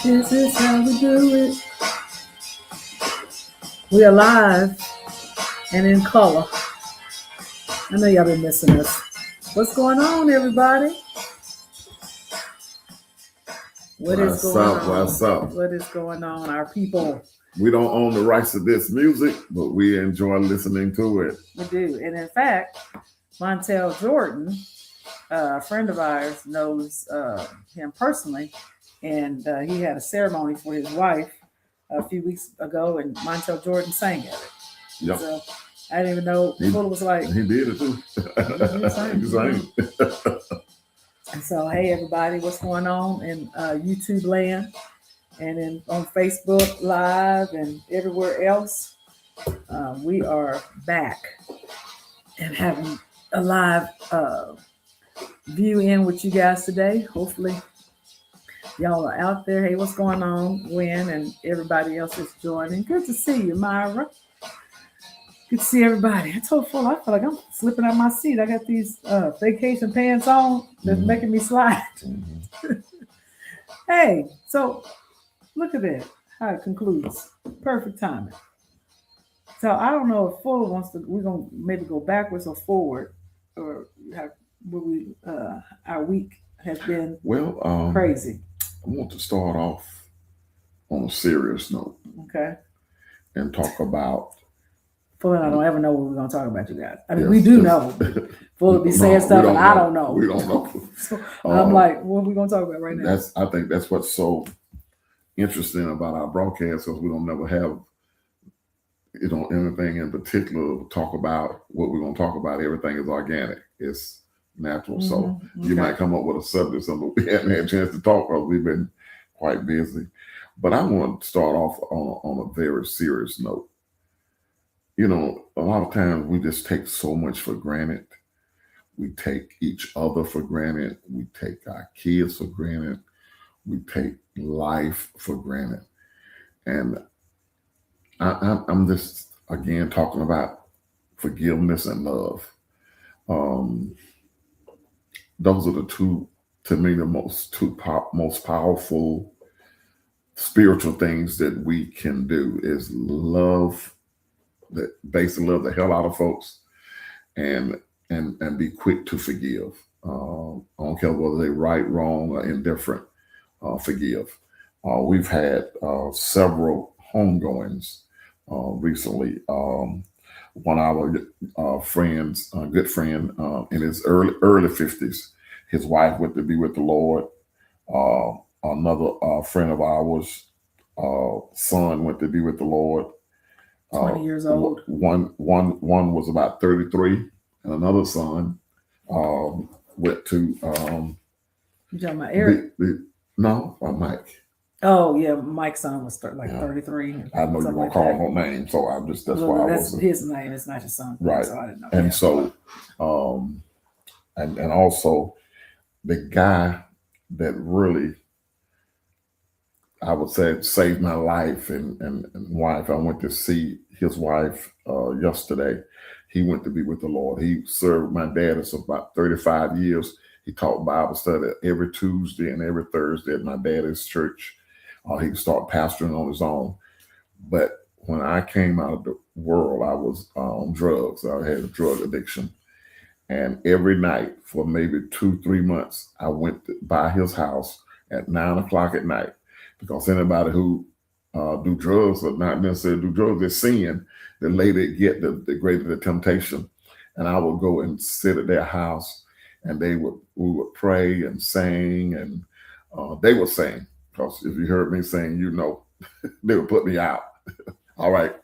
This is how we do it. We are live and in color. I know y'all been missing us. What's going on, everybody? What's up? What is going on, our people? We don't own the rights to this music, but we enjoy listening to it. We do. And in fact, Montel Jordan, a friend of ours, knows him personally. And he had a ceremony for his wife a few weeks ago, and Montel Jordan sang at it. Yep. So I didn't even know Fuller was like. He did it too. He sang. And so, hey, everybody, what's going on in YouTube land and on Facebook Live and everywhere else? We are back and having a live view in with you guys today. Hopefully, y'all are out there. Hey, what's going on, Gwen, and everybody else is joining. Good to see you, Myra. Good to see everybody. I told Fuller, I feel like I'm slipping out my seat. I got these vacation pants on that's making me slide. Hey, so look at that, how it concludes. Perfect timing. So I don't know if Fuller wants to, we're going to maybe go backwards or forward, or how our week has been crazy. I want to start off on a serious note. Okay. And talk about. Fuller and I don't ever know what we're going to talk about, you guys. I mean, we do know. Fuller be saying stuff and I don't know. We don't know. So I'm like, what are we going to talk about right now? I think that's what's so interesting about our broadcast, because we don't never have, anything in particular to talk about. What we're going to talk about, everything is organic. It's natural. Mm-hmm. So you might come up with a subject, but we haven't had a chance to talk because we've been quite busy. But I want to start off on a very serious note. A lot of times we just take so much for granted. We take each other for granted. We take our kids for granted. We take life for granted. And I'm just, again, talking about forgiveness and love. Those are the two, to me, the most powerful spiritual things that we can do is love. That basically love the hell out of folks and be quick to forgive. I don't care whether they're right, wrong, or indifferent. Forgive. We've had several homegoings recently. One of our friends, a good friend, in his early 50s, his wife went to be with the Lord. Another friend of ours, son went to be with the Lord. 20 years old. One was about 33, and another son went to. You talking about Eric? No, Mike. Oh yeah, Mike's son was 33. I know you won't call him no name, so I'm just that's his name. It's not his son, right? So I didn't know. And so, and also the guy that really, I would say, saved my life and wife. I went to see his wife yesterday. He went to be with the Lord. He served my dad for about 35 years. He taught Bible study every Tuesday and every Thursday at my dad's church. He started pastoring on his own. But when I came out of the world, I was on drugs. I had a drug addiction. And every night for maybe 2-3 months, I went by his house at 9 o'clock at night. Because anybody who do drugs or not necessarily do drugs, they're sin. The later it get, the greater the temptation. And I would go and sit at their house, and we would pray and sing, and they would sing. Because if you heard me sing, they would put me out. All right.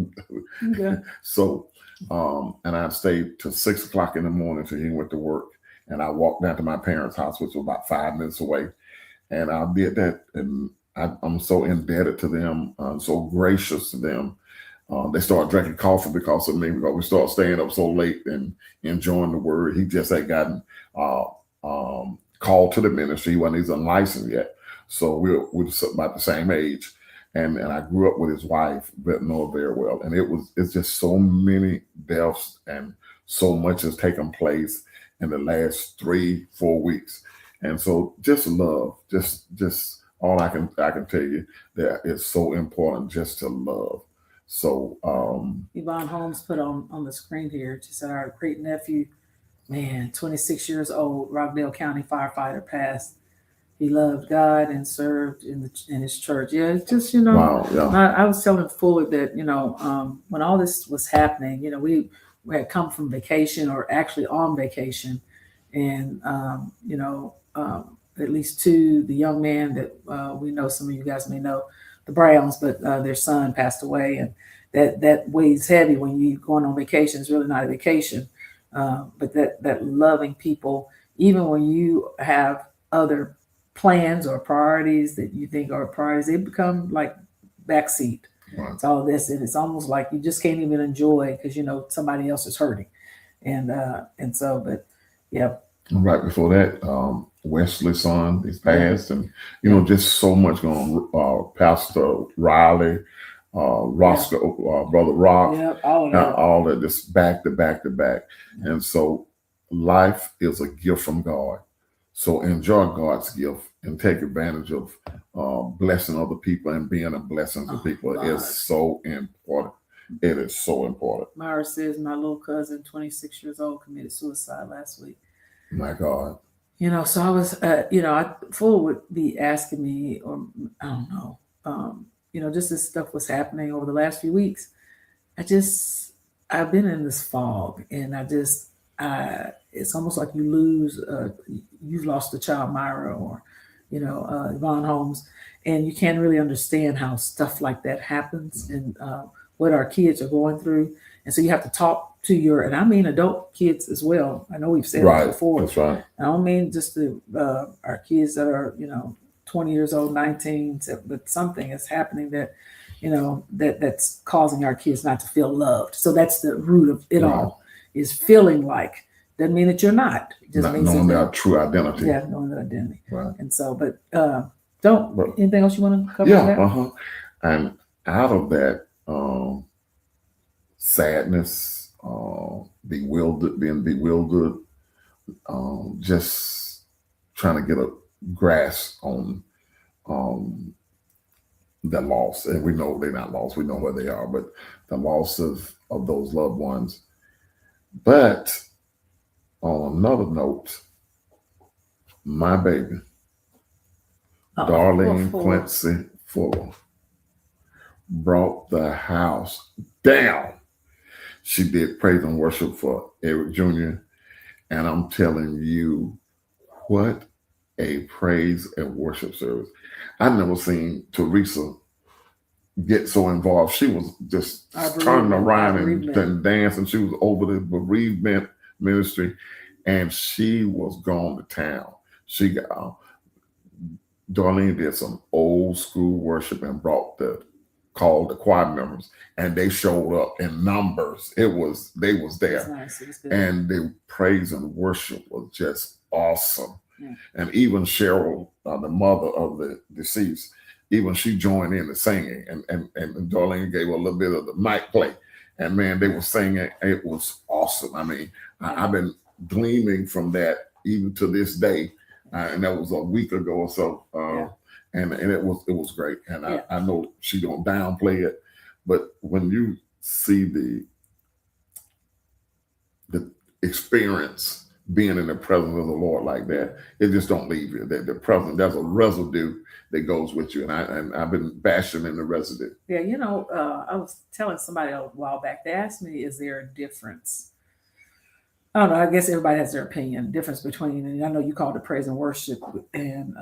Okay. So, and I stayed till 6 o'clock in the morning till he went to work. And I walked down to my parents' house, which was about 5 minutes away. And I did that, and I'm so indebted to them. I'm so gracious to them. They started drinking coffee because of me, because we started staying up so late and enjoying the word. He just had gotten called to the ministry. He wasn't even licensed yet. So we're about the same age. And I grew up with his wife, but know her very well. And it's just so many deaths and so much has taken place in the last 3-4 weeks. And so just love, just all I can tell you that it's so important just to love. So Yvonne Holmes put on the screen here. She said our great nephew, man, 26 years old, Rockdale County firefighter, passed. He loved God and served in his church. Yeah, it's just wow, yeah, I was telling Fuller that when all this was happening, we had come from vacation or actually on vacation, and at least two, the young man that we know, some of you guys may know, the Browns, but their son passed away, and that weighs heavy when you going on vacation. It's really not a vacation, but that loving people, even when you have other plans or priorities that you think are priorities, they become like backseat. right. It's all this, and it's almost like you just can't even enjoy because somebody else is hurting, and so, but yeah. Right before that, Wesley's son is passed, and just so much going on. Pastor Riley, Roscoe, Brother Rock, Yep, all of that. all that, just back to back to back. And so life is a gift from God. So enjoy God's gift and take advantage of blessing other people and being a blessing to people. God. Is so important. It is so important. Myra says my little cousin, 26 years old, committed suicide last week. My God. So I was, Full would be asking me, or I don't know, just this stuff was happening over the last few weeks. I've been in this fog, and it's almost like you've lost a child, Myra, or, Yvonne Holmes, and you can't really understand how stuff like that happens and what our kids are going through. And so you have to talk to and I mean adult kids as well. I know we've said Right. it before. That's right. I don't mean just our kids that are, 20 years old, 19, but something is happening that, that's causing our kids not to feel loved. So that's the root of it Right. all, is feeling like. Doesn't mean that you're not. It just Not means knowing that their true identity. yeah, knowing that identity. Right. And so, but anything else you want to cover? Yeah. That? And out of that sadness, being bewildered, just trying to get a grasp on the loss. And we know they're not lost. We know where they are, but the loss of those loved ones. But on another note, my baby, Darlene Quincy Fuller, brought the house down. She did praise and worship for Eric Jr. And I'm telling you, what a praise and worship service. I've never seen Teresa get so involved. She was just turning around and dancing. She was over the bereavement ministry, and she was going to town. She got Darlene did some old school worship and called the choir members, and they showed up in numbers. They was there. Nice. And the praise and worship was just awesome. Yeah. And even Cheryl, the mother of the deceased, even she joined in the singing, and Darlene gave a little bit of the mic play, and man, they were singing. It was awesome. I mean, I've been gleaming from that even to this day, and that was a week ago or so. And it was great. And I know she don't downplay it, but when you see the experience being in the presence of the Lord like that, it just don't leave you. The presence, there's a residue that goes with you, and I've been bashing in the residue. Yeah, I was telling somebody a while back. They asked me, "Is there a difference?" I don't know. I guess everybody has their opinion. Difference between, and I know you called it praise and worship, and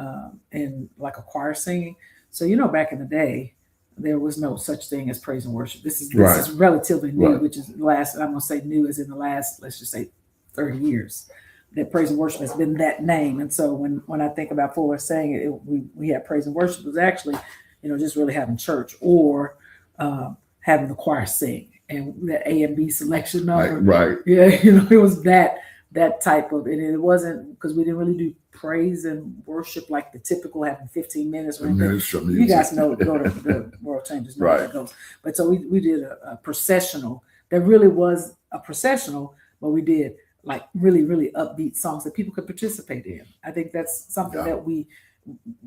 like a choir singing. So back in the day, there was no such thing as praise and worship. This is relatively new, which is I'm gonna say new as in the last, let's just say, 30 years. That praise and worship has been that name. And so when I think about Fuller saying it, we had praise and worship, it was actually, just really having church or having the choir sing. And the A and B selection number, right? Yeah, it was that type of, and it wasn't because we didn't really do praise and worship like the typical having 15 minutes. Or anything. You guys know, go to the World Changers, know how that goes. But so we did a processional that really was a processional, but we did like really, really upbeat songs that people could participate in. I think that's something that we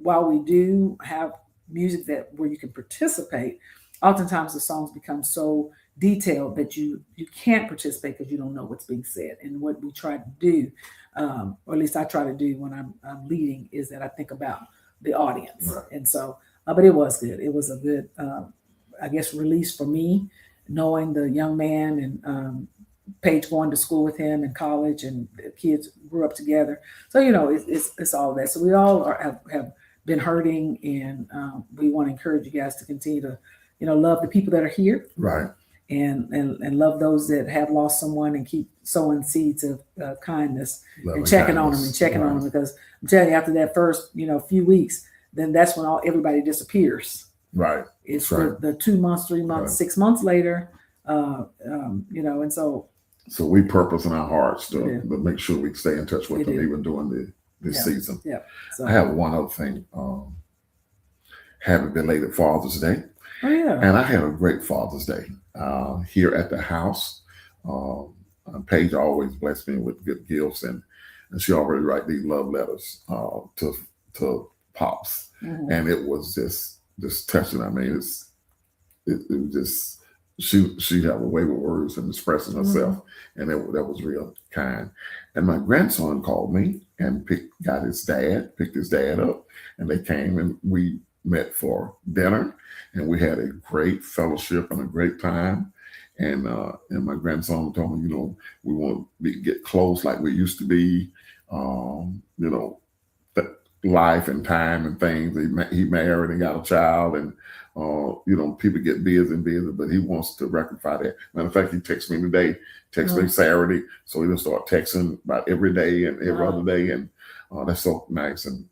while we do have music that where you can participate, oftentimes the songs become so detailed that you can't participate because you don't know what's being said. And what we try to do, or at least I try to do when I'm leading, is that I think about the audience. Right. And so, but it was good. It was a good, I guess, release for me, knowing the young man and Paige going to school with him in college, and the kids grew up together. So it's all of that. So we all have been hurting, and we want to encourage you guys to continue to love the people that are here, Right. and love those that have lost someone, and keep sowing seeds of kindness, Love and checking on them kindness. and checking on Right. them, because I'm telling you, after that first few weeks, then that's when everybody disappears. Right. It's That's right. the 2 months, 3 months, Right. 6 months later, and so So we purpose in our hearts We to make sure we stay in touch with We them do. even during this Yeah. season. yeah. So I have one other thing. Happy belated Father's Day. oh yeah, And I had a great Father's Day here at the house. Paige always blessed me with good gifts, and she already write these love letters to Pops, Mhm. and it was just touching. I mean, it was just she had a way with words and expressing herself, and that was real kind. And my grandson called me and picked his dad up, and they came and we met for dinner, and we had a great fellowship and a great time. And my grandson told me, we want to get close like we used to be. Life and time and things. He married and got a child, and people get busy and busy, but he wants to rectify that. Matter of fact, he texted me today, me Saturday, so he'll start texting about every day and every other day, and that's so nice. And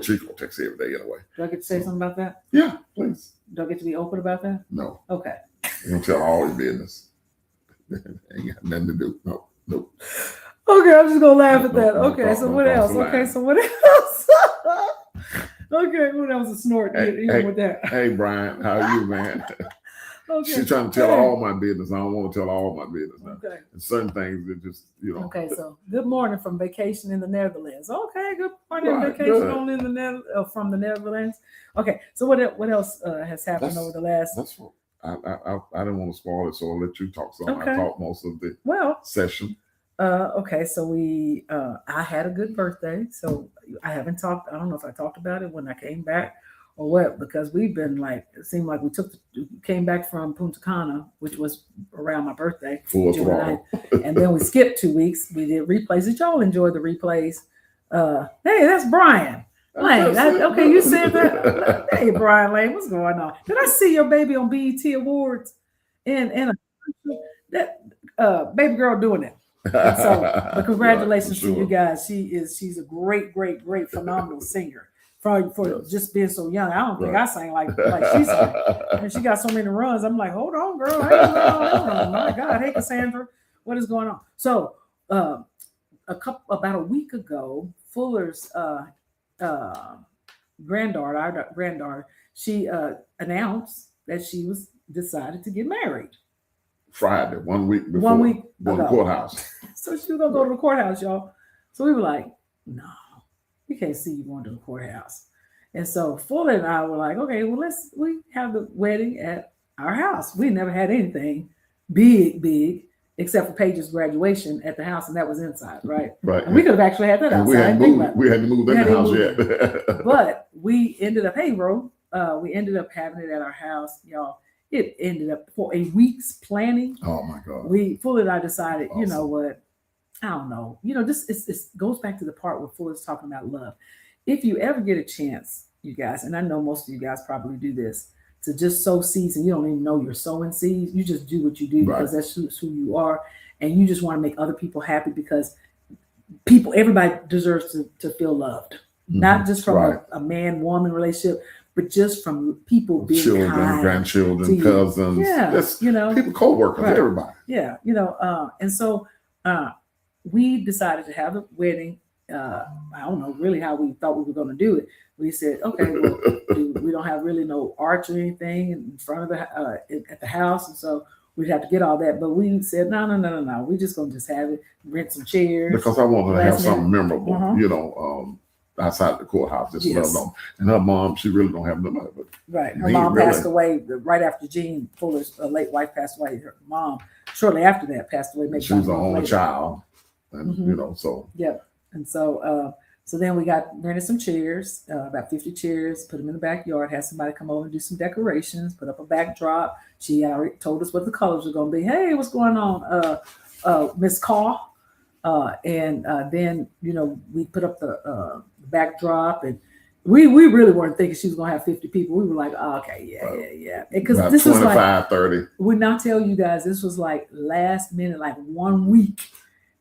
Chico texts every day anyway. Do I get to say something about that? Yeah, please. Do I get to be open about that? No, Okay. you don't tell all his business. Ain't got nothing to do. No. Okay, I'm just gonna laugh at No, that. no, Okay, no, so no, what no, else? no, Okay, no. so what else? Okay, what else is snort even with that? Hey, Brian, how are you, man? Okay. She's trying to tell all my business. I don't want to tell all my business now. Okay. And certain things that just, Okay, so good morning from vacation in the Netherlands. Okay, good morning Right, vacation good. on in the from the Netherlands. Okay, so what else has happened That's- over the last? That's what I didn't want to spoil it, so I'll let you talk some. Okay. I talked most of the Well, session. okay, so I had a good birthday. So I haven't talked. I don't know if I talked about it when I came back or what, because we've been it seemed like we came back from Punta Cana, which was around my birthday, Full June throttle. 9th, and then we skipped 2 weeks. We did replays. Did y'all enjoy the replays? Hey, that's Brian Lane. Okay, you said that. Hey, Brian Lane, what's going on? Did I see your baby on BET Awards? And that baby girl doing it. And so, but congratulations to you guys. She's a great, phenomenal singer. For just being so young. I don't think I sang like she sang. And she got so many runs. I'm like, hold on, girl. I ain't doing all that run. My God, hey Cassandra, what is going on? So about a week ago, Fuller's granddaughter, our granddaughter, she announced that she was decided to get married. Friday, 1 week before. 1 week going to ago. the courthouse. So she was gonna go to the courthouse, y'all. So we were like, no, we can't see you going to the courthouse. And so Fuller and I were like, okay, well, we have the wedding at our house. We never had anything big, except for Paige's graduation at the house, and that was inside, right? Right. And we could have actually had that And outside. we hadn't moved in the house yet. But we ended up, we ended up having it at our house, y'all. It ended up for a week's planning. Oh my God. Fuller and I decided, Awesome. you know what? I don't know. This it goes back to the part where Fuller's talking about love. If you ever get a chance, you guys, and I know most of you guys probably do this, to just sow seeds, and you don't even know you're sowing seeds. You just do what you do because that's who you are, and you just want to make other people happy, because everybody deserves to feel loved, not just from a man-woman relationship, but just from people being children, kind, grandchildren, cousins, people, co-workers, everybody. Yeah, and so we decided to have a wedding. I don't know really how we thought we were going to do it. We said, okay, well, we don't have really no arch or anything in front of at the house, and so we'd have to get all that. But we said, no, we're just going to just have it, rent some chairs. Because I wanted to have something memorable, outside the courthouse, just Yes. loved on. And her mom, she really don't have no money, but Right. Her He mom really- passed away right after Jean Fuller's late wife passed away. Her mom, shortly after that, passed away. Maybe she was about the a month only later. child, and Mhm. you know, so Yep. And so then we rented some chairs, about 50 chairs, put them in the backyard, had somebody come over and do some decorations, put up a backdrop. She already told us what the colors were going to be. Hey, what's going on, Miss Carr? And then, we put up the backdrop, and we really weren't thinking she was going to have 50 people. We were like, oh, okay, yeah. Because about this was 25, 30. would not tell you guys, this was like last minute, like 1 week.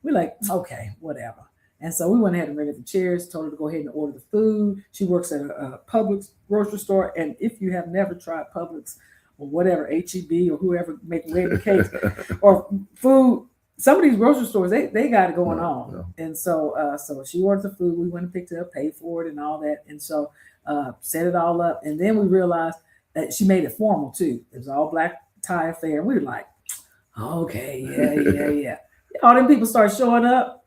We're like, okay, whatever. And so we went ahead and rented the chairs, told her to go ahead and order the food. She works at a Publix grocery store. And if you have never tried Publix or whatever, HEB or whoever make wedding cakes or food, some of these grocery stores, they got it going on. Yeah. And so she ordered the food. We went and picked it up, paid for it and all that. And so set it all up. And then we realized that she made it formal too. It was all black tie affair. And we were like, okay, yeah. All them people start showing up.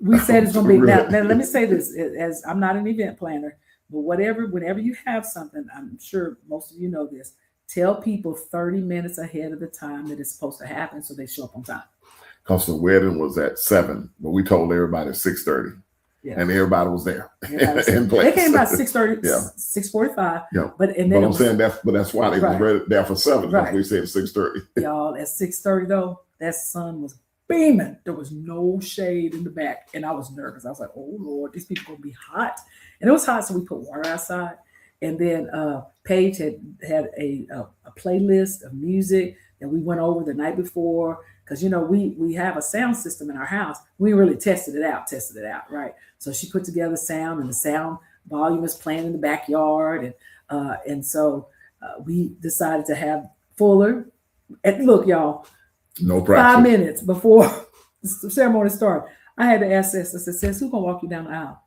We said it's going to be, now let me say this, as I'm not an event planner, but whenever you have something, I'm sure most of you know this, tell people 30 minutes ahead of the time that it's supposed to happen so they show up on time. Because the wedding was at 7, but we told everybody at 6:30. Yeah. And everybody was there in place. They came about 6:30, yeah. 6:45. Yeah. But I'm saying that's why they was ready there for 7. Right. We said 6:30. Y'all, at 6:30 though, that sun was beaming. There was no shade in the back, and I was nervous. I was like, "Oh Lord, these people gonna be hot." And it was hot, so we put water outside. And then Paige had a playlist of music that we went over the night before, because we have a sound system in our house. We really tested it out, right? So she put together sound, and the sound volume is playing in the backyard, and so we decided to have Fuller. And look, y'all. No practice. 5 minutes before the ceremony started, I had to ask Sis, I said, "Sis, who's gonna walk you down the aisle?"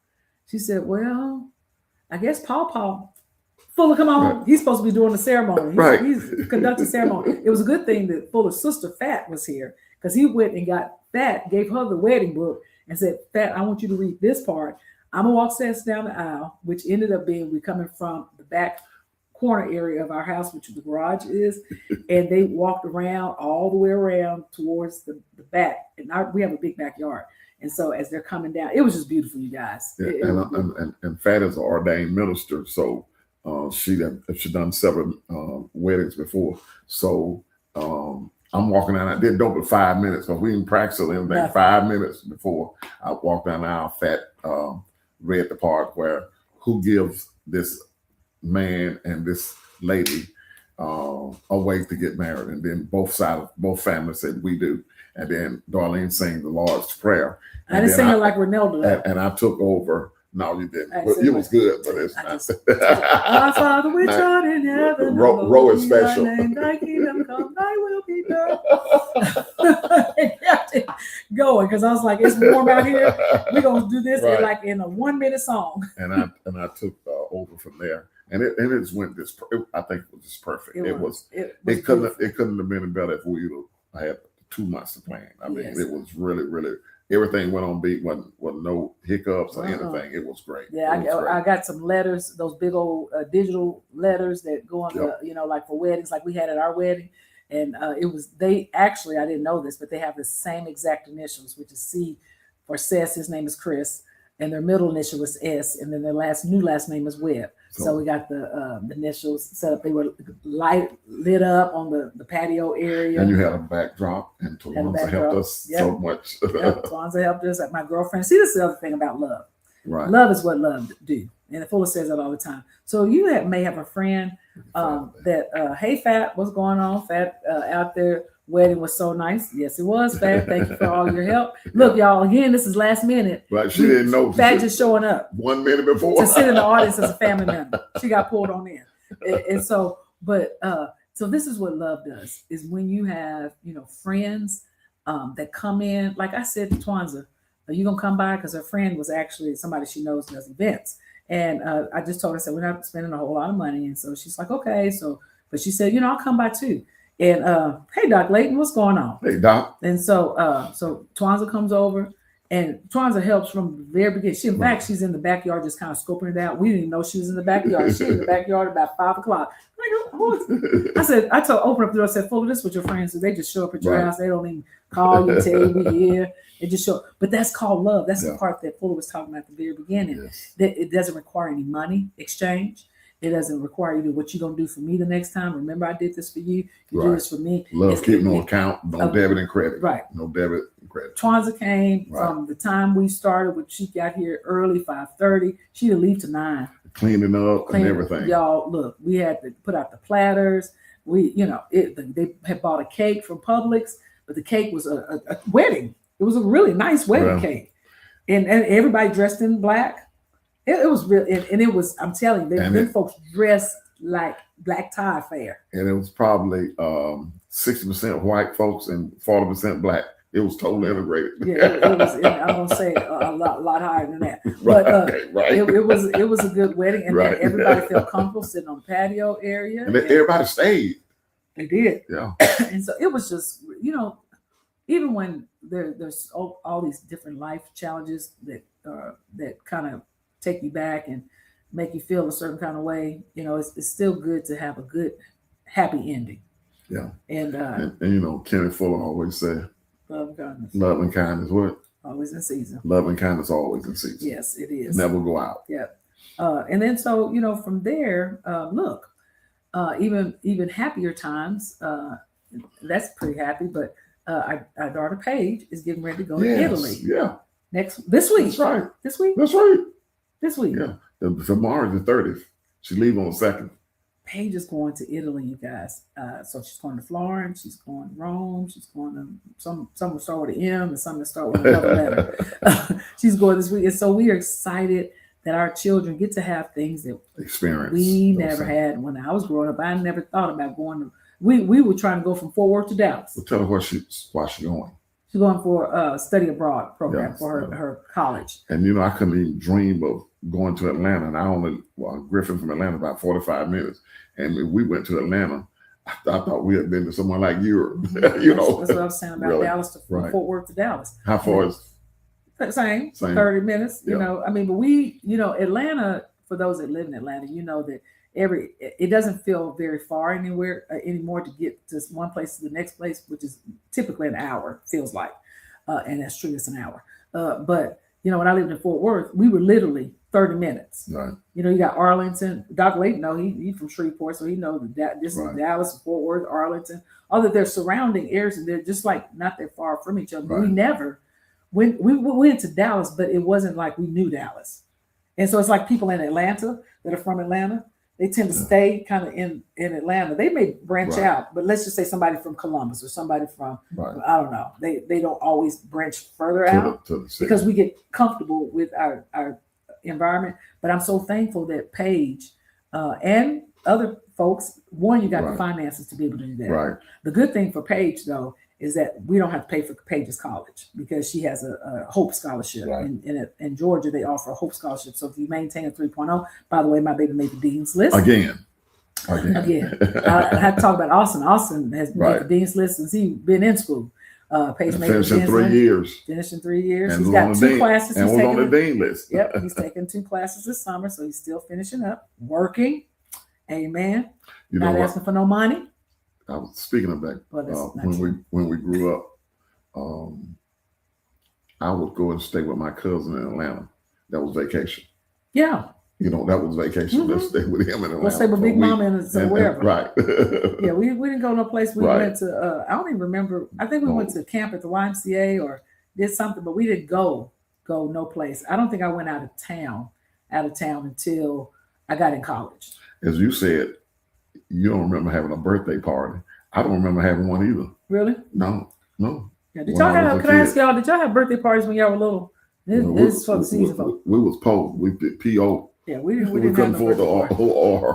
She said, "Well, I guess Paul. Fuller, come on. Right. He's supposed to be doing the ceremony. He's conducting the ceremony." It was a good thing that Fuller's sister Fat was here, because he went and got Fat, gave her the wedding book, and said, "Fat, I want you to read this part. I'm gonna walk Sis down the aisle," which ended up being we coming from the back corner area of our house, which the garage is, and they walked around all the way around towards the back, and we have a big backyard, and so as they're coming down, it was just beautiful, you guys. And Fat is an ordained minister, so she done several weddings before, so I'm walking down. I didn't know but 5 minutes, because we didn't practice or anything. Nothing. 5 minutes before I walked down the aisle, Fat read the part where who gives this man and this lady a way to get married, and then both families said we do, and then Darlene sang the Lord's Prayer. I didn't sing it like Ronaldo, and I took over. No, you didn't. But it was good, but it's not. Our Father which art in heaven, row is special. Thy kingdom come, thy will be done. Going, because I was like, it's warm out here. We're gonna do this in a 1 minute song. And I took over from there. And it just went I think it was just perfect. It couldn't have been better if we had 2 months to plan. I mean, It was really, really, everything went on beat, wasn't no hiccups or anything. It was great. Yeah, I got some letters, those big old digital letters that go on the, like for weddings, like we had at our wedding. And I didn't know this, but they have the same exact initials, which is C for Seth. His name is Chris, and their middle initial was S, and then their new last name is Webb. So we got the initials set up. They were lit up on the patio area. And you had a backdrop, and Tawanza helped us so much. Tawanza helped us. My girlfriend. See, this is the other thing about love. Right. Love is what love do. And Fuller says that all the time. So you may have a friend that, hey, Fat, what's going on? Fat out there. Wedding was so nice. Yes, it was, Fat. Thank you for all your help. Look, y'all, again, this is last minute. Right, she didn't know. Fat just showing up 1 minute before to sit in the audience as a family member. She got pulled on in, and so, so this is what love does: is when you have friends that come in. Like I said to Tawanza, "Are you gonna come by?" Because her friend was actually somebody she knows does events, and I just told her, I said, "We're not spending a whole lot of money," and so she's like, "Okay." So, but she said, "I'll come by too." And hey, Doc Layton, what's going on? Hey, Doc. And so Tawanza comes over, And Twanza helps from the very beginning. In fact, she's in the backyard just kind of scoping it out. We didn't even know she was in the backyard. She in the backyard about 5 o'clock. I said, I told, open up the door, I said, Fuller, this is what your friends do. They just show up at your house. They don't even call you, tell you we here. They just show up. But that's called love. That's the part that Fuller was talking about at the very beginning. That it doesn't require any money exchange. It doesn't require you to what you're going to do for me the next time. Remember, I did this for you. You do this for me. Love keep no account. No debit and credit. Right. No debit and credit. Twanza came from the time we started, when she got here early, 5:30. She didn't leave till 9. Cleaning up and everything. Y'all, look, we had to put out the platters. We, they had bought a cake from Publix, but the cake was a wedding. It was a really nice wedding cake. And everybody dressed in black. It was real, and it was. I'm telling you, them folks dressed like black tie affair. And it was probably 60% white folks and 40% black. It was totally integrated. Yeah, it was. I'm gonna say a lot higher than that. But it was a good wedding, and then everybody felt comfortable sitting on the patio area. And everybody stayed. They did. Yeah. And so it was just, even when there's all these different life challenges that kind of take you back and make you feel a certain kind of way, it's still good to have a good, happy ending. Yeah. And Kenneth Fuller always said, love and kindness. Love and kindness, what? Always in season. Love and kindness always in season. Yes, it is. Never go out. Yeah. And then so, from there, look, even happier times, that's pretty happy, but our daughter Paige is getting ready to go to Italy. Yeah. This week. That's right. This week? That's right. This week. Yeah. Tomorrow is the 30th. She leave on the 2nd. Paige is going to Italy, you guys. So she's going to Florence, she's going to Rome, she's going to some will start with an M and some will start with another letter. She's going this week. And so we are excited that our children get to have things that we never had. When I was growing up, I never thought about going to, we were trying to go from Fort Worth to Dallas. Well, tell her why she's going. She's going for a study abroad program for her college. And I couldn't even dream of going to Atlanta. And Griffin from Atlanta, about 45 minutes. And we went to Atlanta. I thought we had been to somewhere like Europe. That's what I was saying about Dallas from Fort Worth to Dallas. How far is? Same. 30 minutes. But we, Atlanta, for those that live in Atlanta, that it doesn't feel very far anymore to get to one place to the next place, which is typically an hour, feels like. And that's true, it's an hour. But when I lived in Fort Worth, we were literally 30 minutes. Right. You got Arlington. Dr. Layton, he's from Shreveport, so he knows that this is Dallas, Fort Worth, Arlington. All that they're surrounding areas, and they're just like not that far from each other. Right. We never we went to Dallas, but it wasn't like we knew Dallas. And so it's like people in Atlanta that are from Atlanta, they tend to stay kind of in Atlanta. They may branch out, but let's just say somebody from Columbus or somebody from, I don't know. They don't always branch further out because we get comfortable with our environment. But I'm so thankful that Paige and other folks, you got the finances to be able to do that. Right. The good thing for Paige, though, is that we don't have to pay for Paige's college because she has a Hope Scholarship. Right. In Georgia, they offer a Hope Scholarship. So if you maintain a 3.0, by the way, my baby made the Dean's List. Again. I had to talk about Austin. Austin has made the Dean's List since he's been in school. Paige made finished in 3 years. Finished in 3 years. And he's got 2 classes. And was on the Dean List. Yep, he's taking 2 classes this summer, so he's still finishing up, working. Amen. Not asking for no money. I was speaking of that when we grew up. I would go and stay with my cousin in Atlanta. That was vacation. Yeah. That was vacation. Let's stay with him in Atlanta. Let's stay with Big Mama and wherever. Right. Yeah, we didn't go no place. We went to, I don't even remember. I think we went to camp at the YMCA or did something, but we didn't go no place. I don't think I went out of town until I got in college. As you said, you don't remember having a birthday party. I don't remember having one either. Really? No. Yeah, did y'all have? Can I ask y'all? Did y'all have birthday parties when y'all were little? This is for the season, folks. We was PO. We did PO. Yeah, we didn't have no birthday party.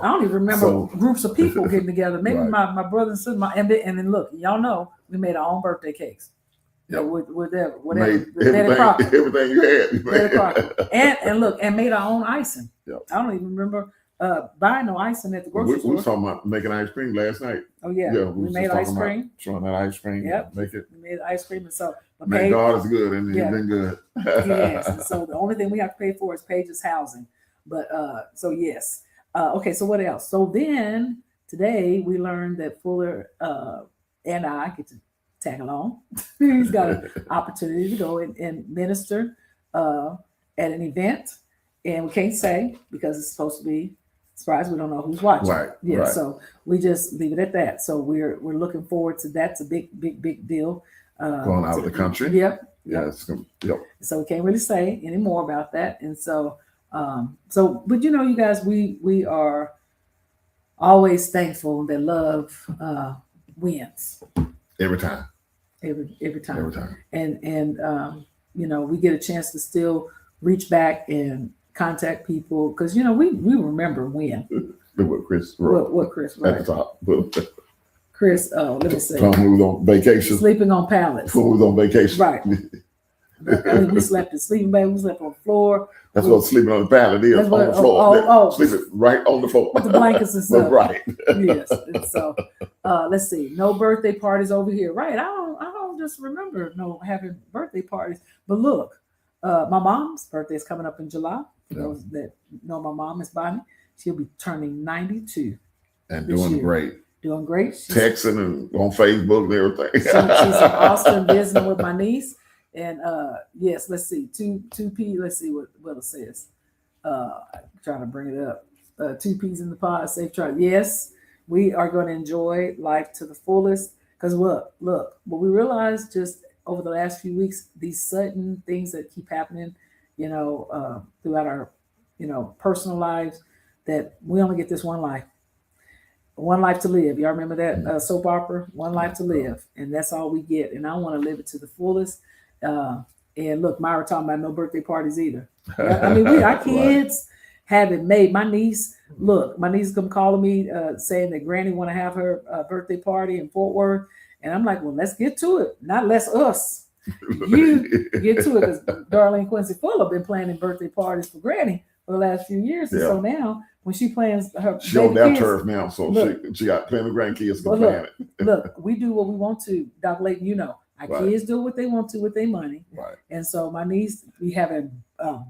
I don't even remember groups of people getting together. Maybe my brother and sister, and then look, y'all know we made our own birthday cakes. Yeah, whatever. Everything you had. And look, and made our own icing. Yep. I don't even remember. buying no icing at the We grocery was store. talking about making ice cream last night. Oh yeah, Yeah, we was made just ice talking about cream. trying that ice cream. Yep. Make it. We made ice cream, and so but Man, God is good, and Yeah. He's been good. yes, and so the only thing we have to pay for is Paige's housing. But so yes. Okay, so what else? So then today we learned that Fuller and I get to tag along. He's got an opportunity to go and minister at an event, and we can't say because it's supposed to be surprise. We don't know who's watching. Right. Yeah. Right. So we just leave it at that. So we're looking forward to that. It's a big deal. Going out of the country. Yep. Yeah. Yep. So we can't really say any more about that. And so, but you guys, we are always thankful that love wins Every time. every time. Every time. And we get a chance to still reach back and contact people because we remember when. What Chris wrote. What Chris At right? the top. Chris, let me see. Tom was on vacation. Sleeping on pallets. Who was on vacation. Right. We slept in sleeping bag. We slept on the floor. That's what sleeping on the pallet is, That's on what- the floor. oh. Sleeping right on the floor. With the blankets and stuff. Right. Yes. And so let's see. No birthday parties over here. Right. I don't just remember having birthday parties. But look, my mom's birthday is coming up in July. For Yeah. those that know my mom is Bonnie. She'll be turning 92. And This doing year. great. Doing great. Texting and on Facebook and everything. She's in Austin visiting with my niece. And yes, let's see. 2P. Let's see what it says. Trying to bring it up. 2P's in the pod. Safe travel. Yes, we are going to enjoy life to the fullest. Because look, what we realized just over the last few weeks, these sudden things that keep happening, throughout our, personal lives, that we only get this one life. One life to live. Y'all remember that soap opera? One life to live. And that's all we get. And I want to live it to the fullest. And look, Myra talking about no birthday parties either. I mean, our kids have it made. My niece come calling me saying that Granny want to have her birthday party in Fort Worth. And I'm like, well, let's get to it. Not less us. You get to it because Darlene Quincy Fuller been planning birthday parties for Granny for the last few years. And so now when she plans her She on that kids, turf now, so she got plenty of grandkids to Well, plan it. look, we do what we want to, Doc Layton, Our Right. kids do what they want to with their money. Right. And so my niece be having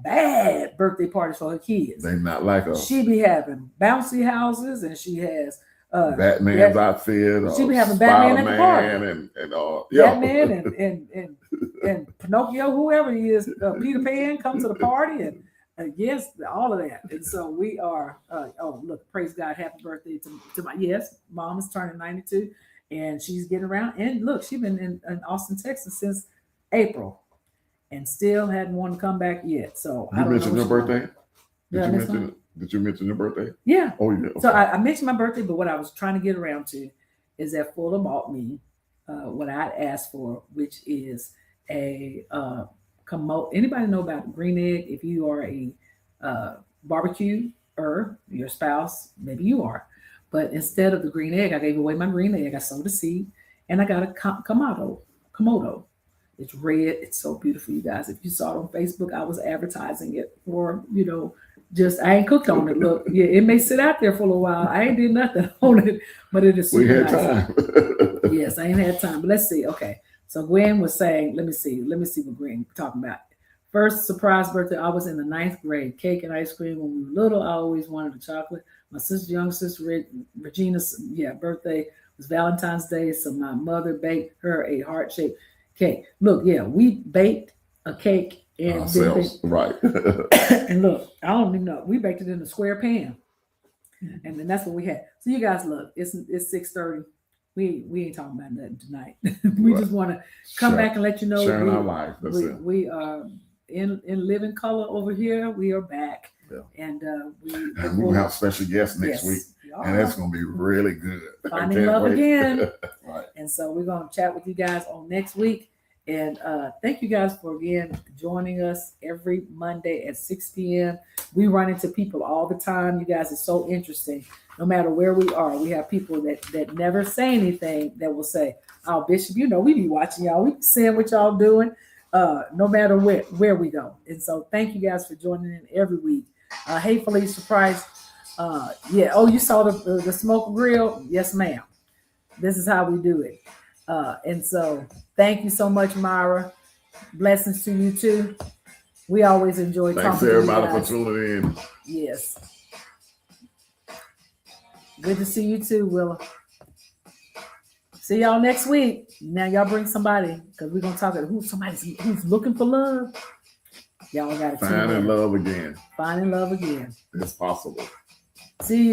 bad birthday parties for her kids. They not like us. She be having bouncy houses, and she has Batman's outfit. She be having Batman at the party. and and Pinocchio, whoever he is, Peter Pan, come to the party, and yes, all of that. And so we are. Look, praise God, happy birthday to my mom is turning 92, and she's getting around. And look, she's been in Austin, Texas since April, and still hadn't wanted to come back yet. So You mentioned your birthday. Did you mention your birthday? Yeah. Oh yeah. Okay. So I mentioned my birthday, but what I was trying to get around to is that Fuller bought me what I asked for, which is a commode. Anybody know about green egg? If you are a barbecue or your spouse, maybe you are. But instead of the green egg, I gave away my green egg. I sowed a seed, and I got a komodo. It's red. It's so beautiful, you guys. If you saw it on Facebook, I was advertising it for, I ain't cooked on it. Look, yeah, it may sit out there for a little while. I ain't did nothing on it, but it is super we had nice. time. Yes, I ain't had time. But let's see. Okay. So Gwen was saying, let me see what Gwen talking about. First surprise birthday, I was in the 9th grade. Cake and ice cream. When we were little, I always wanted a chocolate. My younger sister Regina's birthday was Valentine's Day. So my mother baked her a heart-shaped cake. Look, we baked a cake and ourselves, right? And look, I don't even know. We baked it in a square pan, and then that's what we had. So you guys, look, it's 6:30. We ain't talking about nothing tonight. We just want to come back and let you know sharing our life. We are in living color over here. We are back, and we will have special guests next week, and that's going to be really good. Finding love again, right? And so we're going to chat with you guys on next week. And thank you guys for, again, joining us every Monday at 6 p.m. We run into people all the time. You guys are so interesting. No matter where we are, we have people that never say anything that will say, oh, Bishop, we be watching y'all. We be seeing what y'all doing no matter where we go. And so thank you guys for joining in every week. Hatefully Surprised Yeah. Oh, you saw the smoke grill? Yes, ma'am. This is how we do it. And so, thank you so much, Myra. Blessings to you too. We always enjoy Thanks talking to you everybody for guys. tuning in. Yes. Good to see you too, Willa. See y'all next week. Now y'all bring somebody because we're gonna talk about who's looking for love. Y'all gotta Finding love again. Finding love again. It's possible. See you.